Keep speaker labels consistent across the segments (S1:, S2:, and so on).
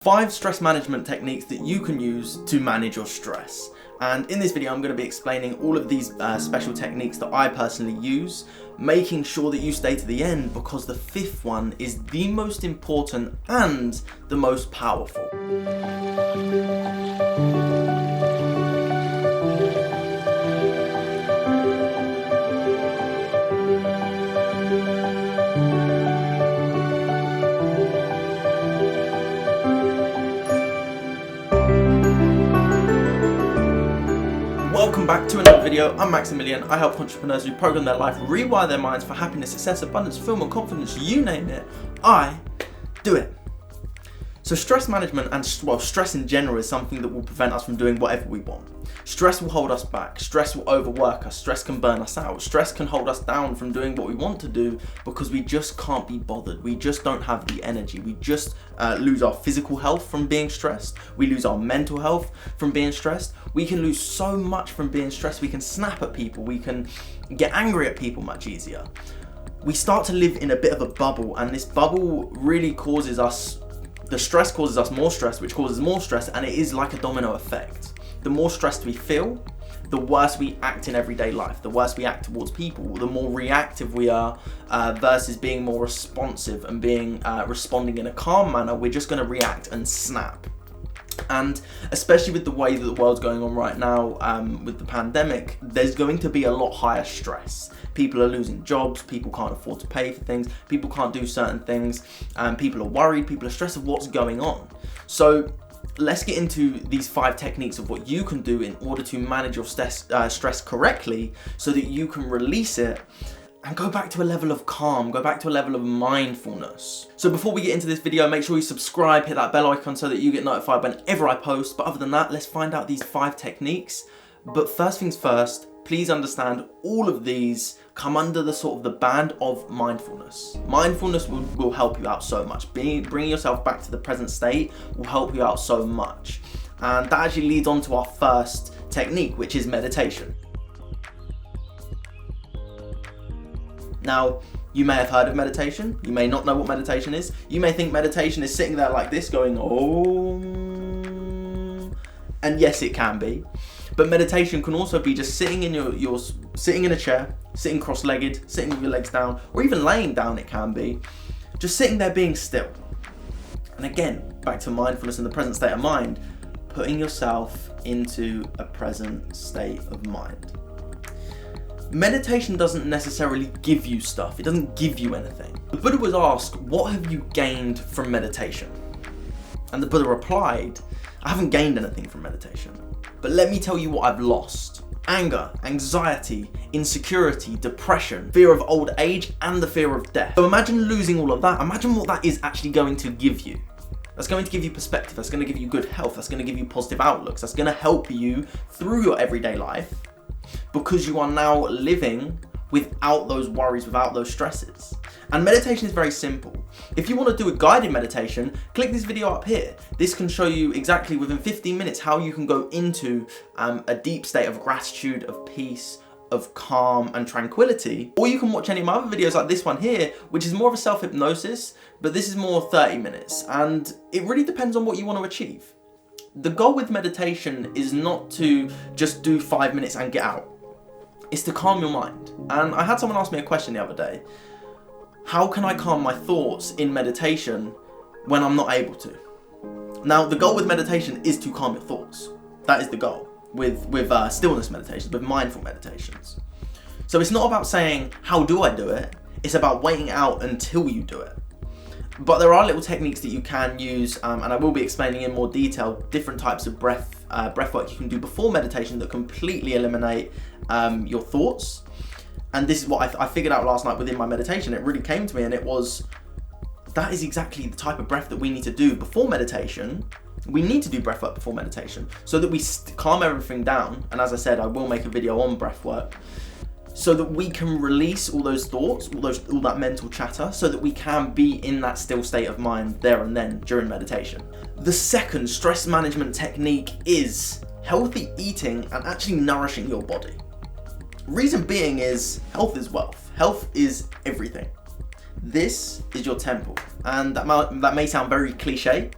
S1: 5 stress management techniques that you can use to manage your stress. And in this video, I'm going to be explaining all of these special techniques that I personally use, making sure that you stay to the end because the 5th one is the most important and the most powerful. Welcome back to another video. I'm Max Hindle I. I help entrepreneurs reprogram their life, rewire their minds for happiness, success, abundance, fulfillment, confidence, you name it. I do it. So stress management and stress in general is something that will prevent us from doing whatever we want. Stress will hold us back. Stress will overwork us. Stress can burn us out. Stress can hold us down from doing what we want to do because we just can't be bothered. We just don't have the energy. We just lose our physical health from being stressed. We lose our mental health from being stressed. We can lose so much from being stressed. We can snap at people. We can get angry at people much easier. We start to live in a bit of a bubble, and this bubble really causes us, the stress causes us more stress, which causes more stress, and it is like a domino effect. The more stressed we feel, the worse we act in everyday life, the worse we act towards people, the more reactive we are versus being more responsive and being responding in a calm manner. We're just going to react and snap. And especially with the way that the world's going on right now, with the pandemic, there's going to be a lot higher stress. People are losing jobs, people can't afford to pay for things, people can't do certain things, people are worried, people are stressed of what's going on. So let's get into these 5 techniques of what you can do in order to manage your stress correctly so that you can release it and go back to a level of calm, go back to a level of mindfulness. So before we get into this video, make sure you subscribe, hit that bell icon so that you get notified whenever I post. But other than that, let's find out these 5 techniques. But first things first, please understand all of these come under the sort of the band of mindfulness. Mindfulness will help you out so much. Bringing yourself back to the present state will help you out so much. And that actually leads on to our first technique, which is meditation. Now, you may have heard of meditation. You may not know what meditation is. You may think meditation is sitting there like this going, oh, and yes, it can be. But meditation can also be just sitting in sitting in a chair, sitting cross-legged, sitting with your legs down, or even laying down. It can be just sitting there being still. And again, back to mindfulness and the present state of mind, putting yourself into a present state of mind. Meditation doesn't necessarily give you stuff. It doesn't give you anything. The Buddha was asked, what have you gained from meditation? And the Buddha replied, I haven't gained anything from meditation. But let me tell you what I've lost. Anger, anxiety, insecurity, depression, fear of old age, and the fear of death. So imagine losing all of that. Imagine what that is actually going to give you. That's going to give you perspective. That's going to give you good health. That's going to give you positive outlooks. That's going to help you through your everyday life because you are now living without those worries, without those stresses. And meditation is very simple. If you want to do a guided meditation, click this video up here. This can show you exactly within 15 minutes how you can go into a deep state of gratitude, of peace, of calm and tranquility. Or you can watch any of my other videos like this one here, which is more of a self-hypnosis, but this is more 30 minutes. And it really depends on what you want to achieve. The goal with meditation is not to just do 5 minutes and get out. It's to calm your mind. And I had someone ask me a question the other day. How can I calm my thoughts in meditation when I'm not able to? Now, the goal with meditation is to calm your thoughts. That is the goal with stillness meditations, with mindful meditations. So it's not about saying, how do I do it? It's about waiting out until you do it. But there are little techniques that you can use, and I will be explaining in more detail different types of breath work you can do before meditation that completely eliminate your thoughts. And this is what I figured out last night within my meditation. It really came to me, and it was, that is exactly the type of breath that we need to do before meditation. We need to do breath work before meditation so that we calm everything down. And as I said, I will make a video on breath work so that we can release all those thoughts, all that mental chatter, so that we can be in that still state of mind there and then during meditation. The second stress management technique is healthy eating and actually nourishing your body. Reason being is health is wealth. Health is everything. This is your temple. And that may sound very cliche,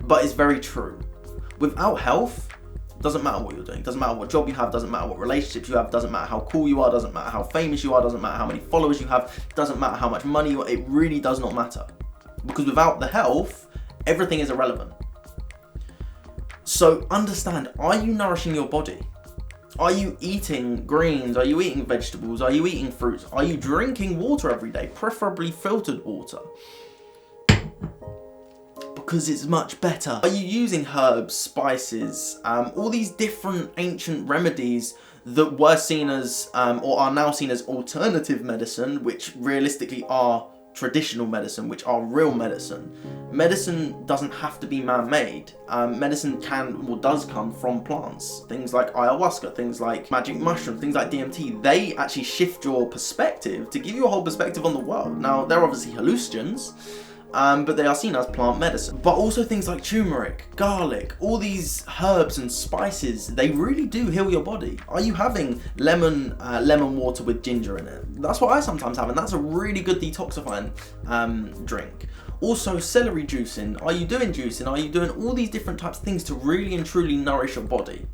S1: but it's very true. Without health, doesn't matter what you're doing, doesn't matter what job you have, doesn't matter what relationships you have, doesn't matter how cool you are, doesn't matter how famous you are, doesn't matter how many followers you have, doesn't matter how much money you are, it really does not matter. Because without the health, everything is irrelevant. So understand, are you nourishing your body? Are you eating greens? Are you eating vegetables? Are you eating fruits? Are you drinking water every day, preferably filtered water? Because it's much better. Are you using herbs, spices, all these different ancient remedies that were seen as, or are now seen as alternative medicine, which realistically are traditional medicine, which are real medicine. Medicine doesn't have to be man-made. Medicine can or does come from plants. Things like ayahuasca, things like magic mushroom, things like DMT, they actually shift your perspective to give you a whole perspective on the world. Now, they're obviously hallucinogens, but they are seen as plant medicine. But also things like turmeric, garlic, all these herbs and spices, they really do heal your body. Are you having lemon water with ginger in it? That's what I sometimes have, and that's a really good detoxifying drink. Also, celery juicing. Are you doing juicing? Are you doing all these different types of things to really and truly nourish your body?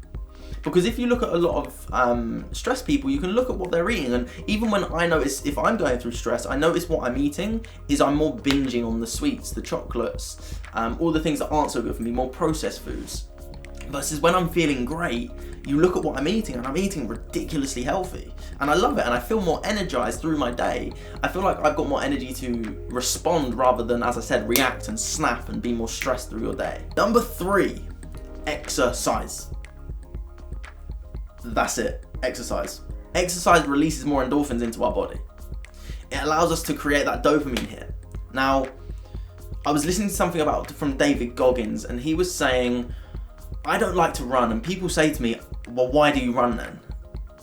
S1: Because if you look at a lot of stressed people, you can look at what they're eating, and even when I notice, if I'm going through stress, I notice what I'm eating is I'm more binging on the sweets, the chocolates, all the things that aren't so good for me, more processed foods. Versus when I'm feeling great, you look at what I'm eating, and I'm eating ridiculously healthy, and I love it, and I feel more energized through my day. I feel like I've got more energy to respond rather than, as I said, react and snap and be more stressed through your day. Number 3, exercise. That's it, exercise. Exercise releases more endorphins into our body. It allows us to create that dopamine hit. Now, I was listening to something from David Goggins, and he was saying, I don't like to run, and people say to me, well, why do you run then?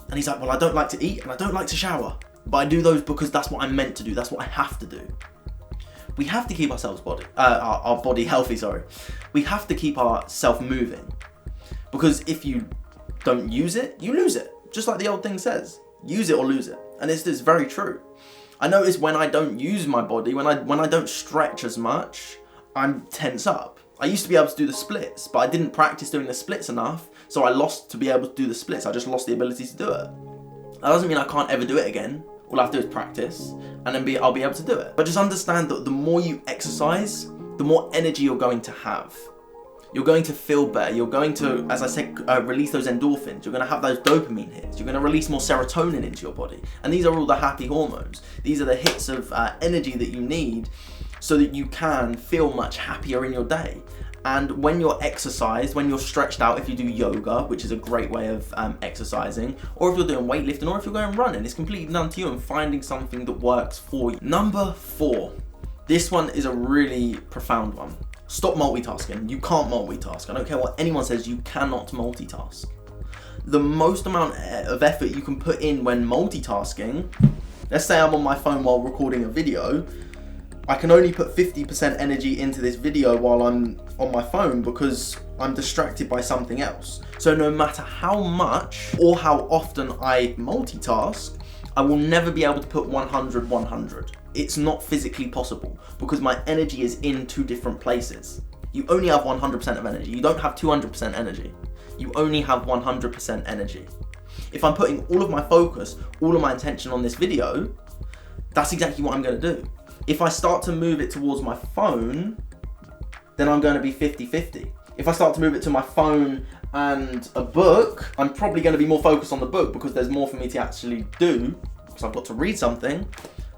S1: And he's like, well, I don't like to eat and I don't like to shower, but I do those because that's what I'm meant to do, that's what I have to do. We have to keep our body healthy, We have to keep ourselves moving, because if you don't use it, you lose it. Just like the old thing says, use it or lose it. And it's very true. I notice when I don't use my body, when I don't stretch as much, I'm tense up. I used to be able to do the splits, but I didn't practice doing the splits enough, so I lost to be able to do the splits. I just lost the ability to do it. That doesn't mean I can't ever do it again. All I have to do is practice, and then I'll be able to do it. But just understand that the more you exercise, the more energy you're going to have. You're going to feel better. You're going to, as I said, release those endorphins. You're going to have those dopamine hits. You're going to release more serotonin into your body. And these are all the happy hormones. These are the hits of energy that you need so that you can feel much happier in your day. And when you're exercised, when you're stretched out, if you do yoga, which is a great way of exercising, or if you're doing weightlifting, or if you're going running, it's completely down to you and finding something that works for you. Number 4. This one is a really profound one. Stop multitasking. You can't multitask. I don't care what anyone says, you cannot multitask. The most amount of effort you can put in when multitasking, let's say I'm on my phone while recording a video, I can only put 50% energy into this video while I'm on my phone because I'm distracted by something else. So no matter how much or how often I multitask, I will never be able to put 100. It's not physically possible because my energy is in 2 different places. You only have 100% of energy. You don't have 200% energy. You only have 100% energy. If I'm putting all of my focus, all of my attention on this video, that's exactly what I'm going to do. If I start to move it towards my phone, then I'm going to be 50-50. If I start to move it to my phone and a book, I'm probably going to be more focused on the book because there's more for me to actually do because I've got to read something.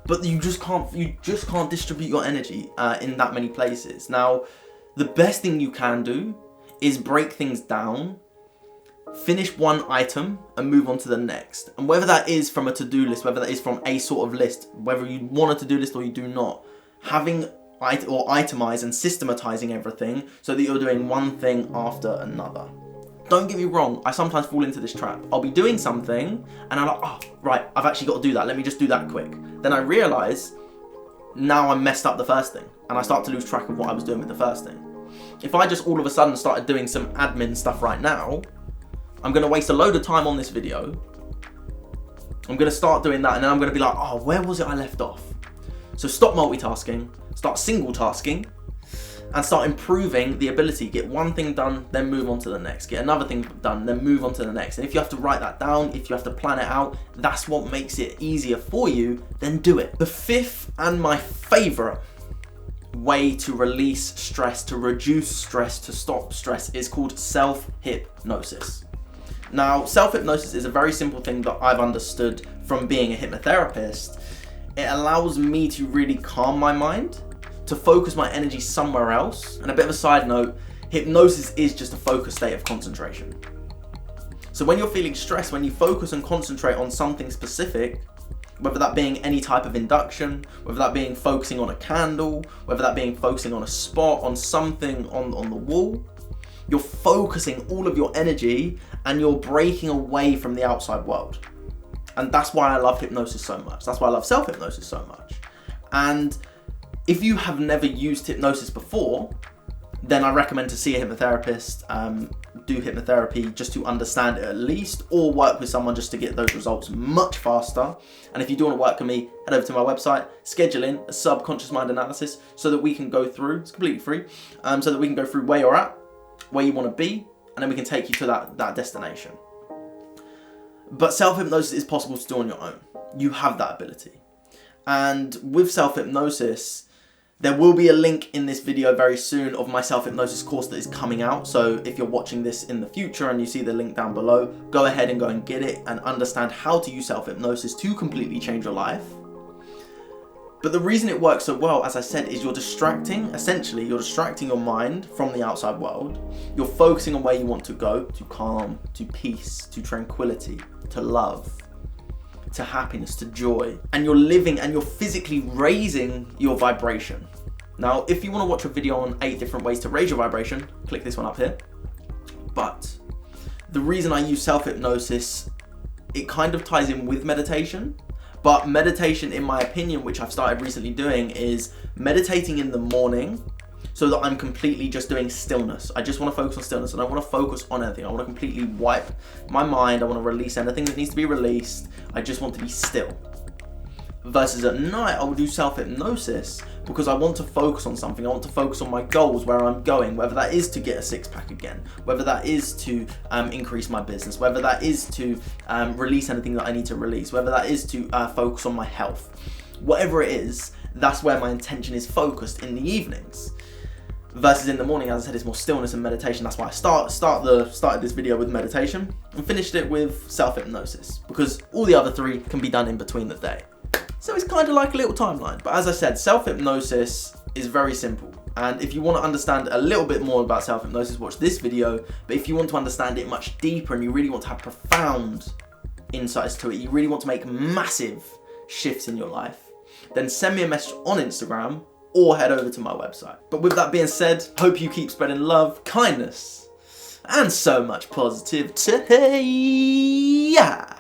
S1: But you just can't distribute your energy in that many places. Now, the best thing you can do is break things down, finish one item and move on to the next. And whether that is from a to-do list, whether that is from a sort of list, whether you want a to-do list or you do not, having or itemize and systematizing everything so that you're doing one thing after another. Don't get me wrong, I sometimes fall into this trap. I'll be doing something and I'm like, oh, right, I've actually got to do that. Let me just do that quick. Then I realize now I messed up the first thing and I start to lose track of what I was doing with the first thing. If I just all of a sudden started doing some admin stuff right now, I'm going to waste a load of time on this video. I'm going to start doing that and then I'm going to be like, oh, where was it I left off? So stop multitasking, start single tasking, and start improving the ability. Get one thing done, then move on to the next. Get another thing done, then move on to the next. And if you have to write that down, if you have to plan it out, that's what makes it easier for you, then do it. The fifth and my favorite way to release stress, to reduce stress, to stop stress is called self-hypnosis. Now, self-hypnosis is a very simple thing that I've understood from being a hypnotherapist. It allows me to really calm my mind, to focus my energy somewhere else. And a bit of a side note, hypnosis is just a focused state of concentration. So when you're feeling stressed, when you focus and concentrate on something specific, whether that being any type of induction, whether that being focusing on a candle, whether that being focusing on a spot, on something on the wall, you're focusing all of your energy and you're breaking away from the outside world. And that's why I love hypnosis so much. That's why I love self-hypnosis so much. And if you have never used hypnosis before, then I recommend to see a hypnotherapist, do hypnotherapy just to understand it at least, or work with someone just to get those results much faster. And if you do want to work with me, head over to my website, schedule in a subconscious mind analysis so that we can go through, it's completely free, so that we can go through where you're at, where you want to be, and then we can take you to that destination. But self-hypnosis is possible to do on your own. You have that ability. And with self-hypnosis, there will be a link in this video very soon of my self-hypnosis course that is coming out. So if you're watching this in the future and you see the link down below, go ahead and go and get it and understand how to use self-hypnosis to completely change your life. But the reason it works so well, as I said, is you're distracting your mind from the outside world. You're focusing on where you want to go, to calm, to peace, to tranquility, to love, to happiness, to joy. And you're living and you're physically raising your vibration. Now, if you want to watch a video on 8 different ways to raise your vibration, click this one up here. But the reason I use self-hypnosis, it kind of ties in with meditation. But meditation, in my opinion, which I've started recently doing, is meditating in the morning so that I'm completely just doing stillness. I just want to focus on stillness and I want to focus on anything. I want to completely wipe my mind. I want to release anything that needs to be released. I just want to be still. Versus at night, I will do self-hypnosis because I want to focus on something. I want to focus on my goals, where I'm going, whether that is to get a 6-pack again, whether that is to increase my business, whether that is to release anything that I need to release, whether that is to focus on my health. Whatever it is, that's where my intention is focused in the evenings. Versus in the morning, as I said, it's more stillness and meditation. That's why I started this video with meditation and finished it with self-hypnosis, because all the other 3 can be done in between the day. So it's kind of like a little timeline. But as I said, self-hypnosis is very simple. And if you want to understand a little bit more about self-hypnosis, watch this video. But if you want to understand it much deeper and you really want to have profound insights to it, you really want to make massive shifts in your life, then send me a message on Instagram or head over to my website. But with that being said, hope you keep spreading love, kindness, and so much positivity. Yeah.